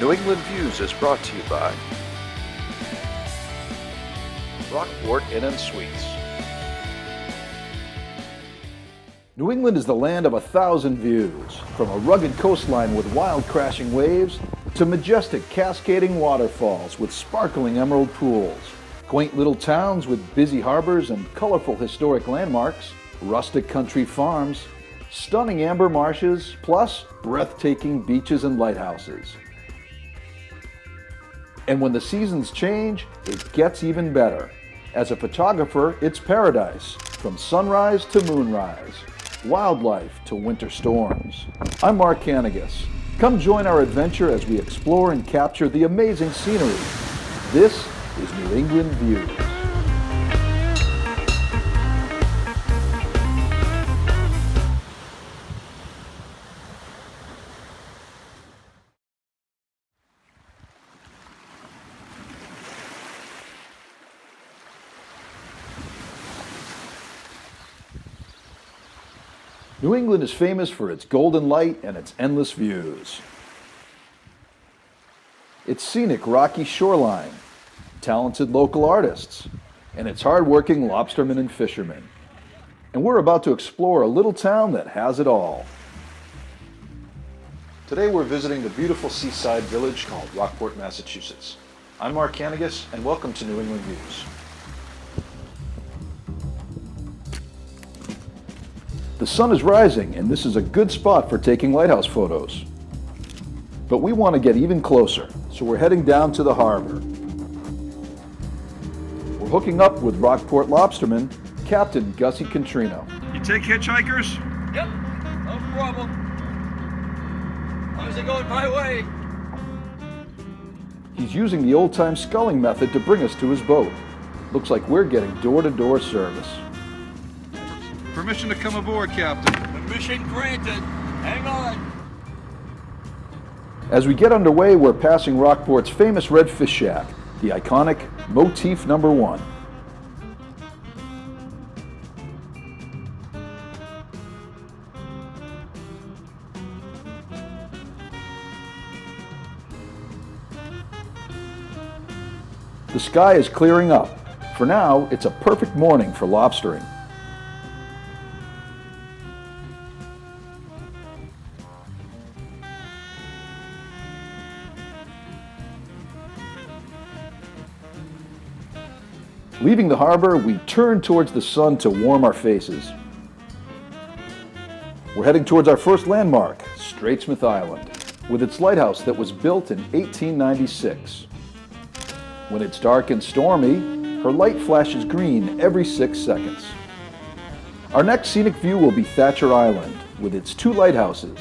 New England Views is brought to you by Rockport Inn & Suites. New England is the land of 1,000 views, from a rugged coastline with wild crashing waves to majestic cascading waterfalls with sparkling emerald pools, quaint little towns with busy harbors and colorful historic landmarks, rustic country farms, stunning amber marshes, plus breathtaking beaches and lighthouses. And when the seasons change, it gets even better. As a photographer, it's paradise, from sunrise to moonrise, wildlife to winter storms. I'm Mark Kanegis. Come join our adventure as we explore and capture the amazing scenery. This is New England Views. New England is famous for its golden light and its endless views. Its scenic rocky shoreline, talented local artists, and its hard-working lobstermen and fishermen. And we're about to explore a little town that has it all. Today we're visiting the beautiful seaside village called Rockport, Massachusetts. I'm Mark Kanegis, and welcome to New England Views. The sun is rising, and this is a good spot for taking lighthouse photos. But we want to get even closer, so we're heading down to the harbor. We're hooking up with Rockport lobsterman, Captain Gussie Contrino. You take hitchhikers? Yep, no problem. As long as they're going my way. He's using the old-time sculling method to bring us to his boat. Looks like we're getting door-to-door service. Permission to come aboard, Captain. Permission granted. Hang on. As we get underway, we're passing Rockport's famous red fish shack, the iconic Motif Number 1. The sky is clearing up. For now, it's a perfect morning for lobstering. Leaving the harbor, we turn towards the sun to warm our faces. We're heading towards our first landmark, Straitsmouth Island, with its lighthouse that was built in 1896. When it's dark and stormy, her light flashes green every 6 seconds. Our next scenic view will be Thatcher Island, with its 2 lighthouses,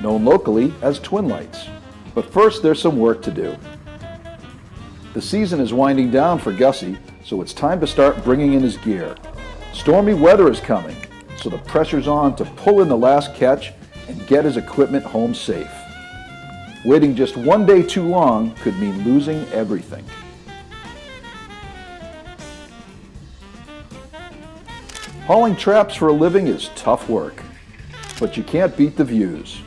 known locally as Twin Lights. But first, there's some work to do. The season is winding down for Gussie, so it's time to start bringing in his gear. Stormy weather is coming, so the pressure's on to pull in the last catch and get his equipment home safe. Waiting just one day too long could mean losing everything. Hauling traps for a living is tough work, but you can't beat the views.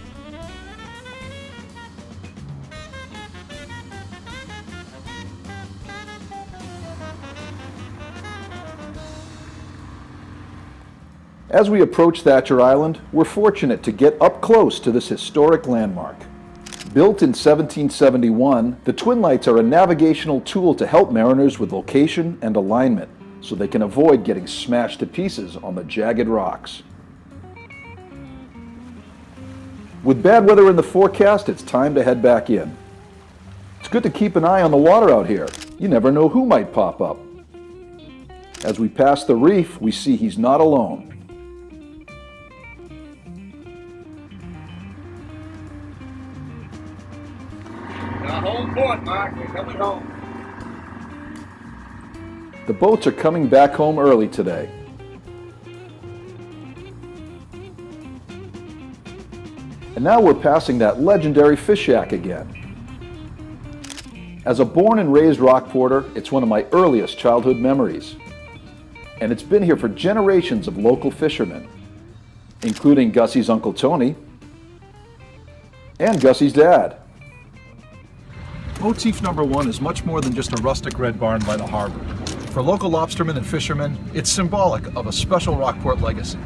As we approach Thatcher Island, we're fortunate to get up close to this historic landmark. Built in 1771, the Twin Lights are a navigational tool to help mariners with location and alignment, so they can avoid getting smashed to pieces on the jagged rocks. With bad weather in the forecast, it's time to head back in. It's good to keep an eye on the water out here. You never know who might pop up. As we pass the reef, we see he's not alone. Home port, Mark. We're coming home. The boats are coming back home early today. And now we're passing that legendary fish shack again. As a born and raised Rockporter, it's one of my earliest childhood memories. And it's been here for generations of local fishermen, including Gussie's Uncle Tony and Gussie's dad. Motif number 1 is much more than just a rustic red barn by the harbor. For local lobstermen and fishermen, it's symbolic of a special Rockport legacy.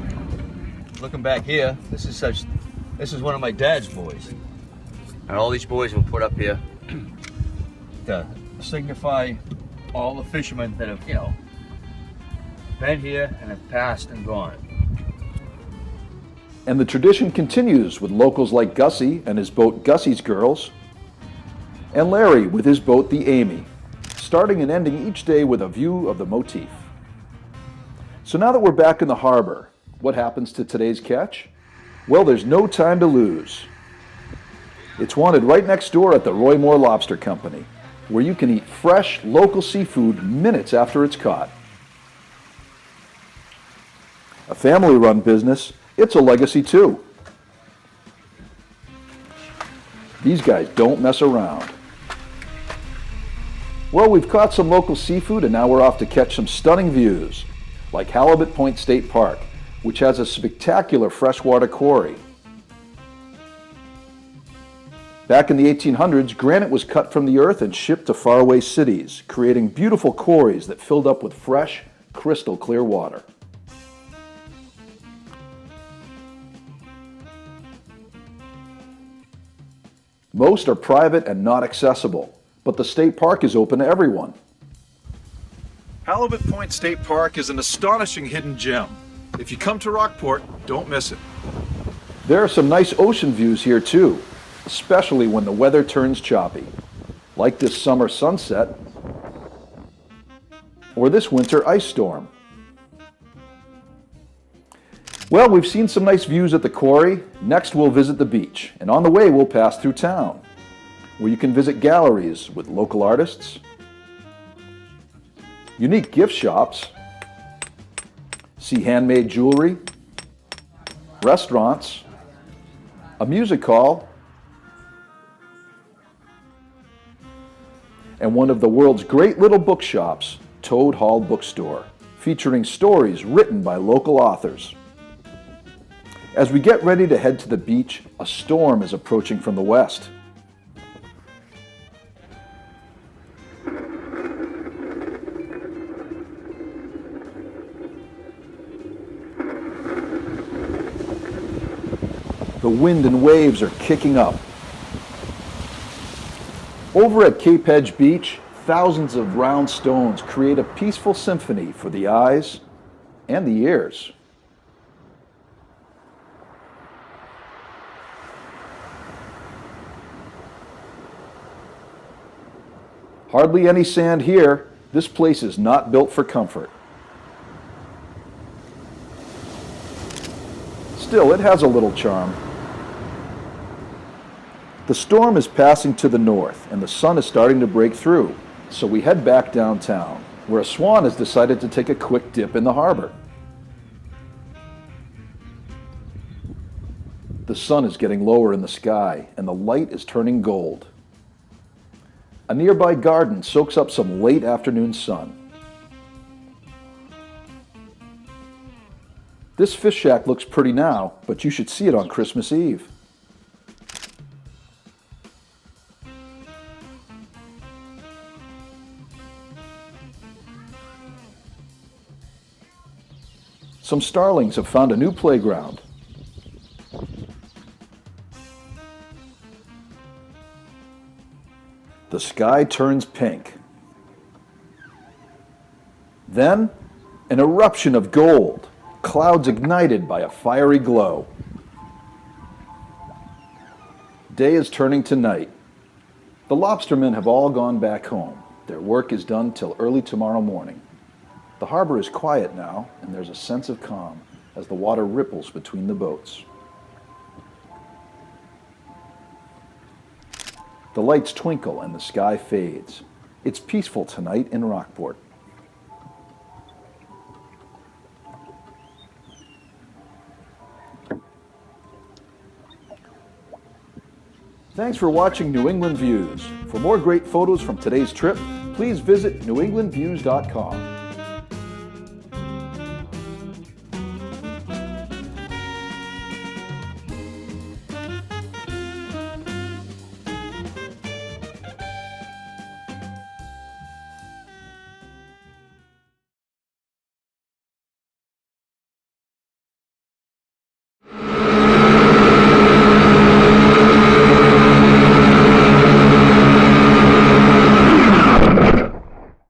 Looking back here, this is one of my dad's boys. And all these boys were put up here to signify all the fishermen that have, been here and have passed and gone. And the tradition continues with locals like Gussie and his boat Gussie's Girls, and Larry with his boat the Amy, starting and ending each day with a view of the Motif. So now that we're back in the harbor, what happens to today's catch? Well, there's no time to lose. It's wanted right next door at the Roy Moore Lobster Company, where you can eat fresh, local seafood minutes after it's caught. A family-run business, it's a legacy too. These guys don't mess around. Well, we've caught some local seafood and now we're off to catch some stunning views, like Halibut Point State Park, which has a spectacular freshwater quarry. Back in the 1800s, granite was cut from the earth and shipped to faraway cities, creating beautiful quarries that filled up with fresh, crystal clear water. Most are private and not accessible, but the state park is open to everyone. Halibut Point State Park is an astonishing hidden gem. If you come to Rockport, don't miss it. There are some nice ocean views here too, especially when the weather turns choppy, like this summer sunset or this winter ice storm. Well, we've seen some nice views at the quarry. Next we'll visit the beach, and on the way we'll pass through town, where you can visit galleries with local artists, unique gift shops, see handmade jewelry, restaurants, a music hall, and one of the world's great little bookshops, Toad Hall Bookstore, featuring stories written by local authors. As we get ready to head to the beach, a storm is approaching from the west. The wind and waves are kicking up. Over at Cape Edge Beach, thousands of round stones create a peaceful symphony for the eyes and the ears. Hardly any sand here. This place is not built for comfort. Still, it has a little charm. The storm is passing to the north and the sun is starting to break through, so we head back downtown, where a swan has decided to take a quick dip in the harbor. The sun is getting lower in the sky and the light is turning gold. A nearby garden soaks up some late afternoon sun. This fish shack looks pretty now, but you should see it on Christmas Eve. Some starlings have found a new playground. The sky turns pink. Then, an eruption of gold, clouds ignited by a fiery glow. Day is turning to night. The lobstermen have all gone back home. Their work is done till early tomorrow morning. The harbor is quiet now, and there's a sense of calm as the water ripples between the boats. The lights twinkle and the sky fades. It's peaceful tonight in Rockport. Thanks for watching New England Views. For more great photos from today's trip, please visit newenglandviews.com.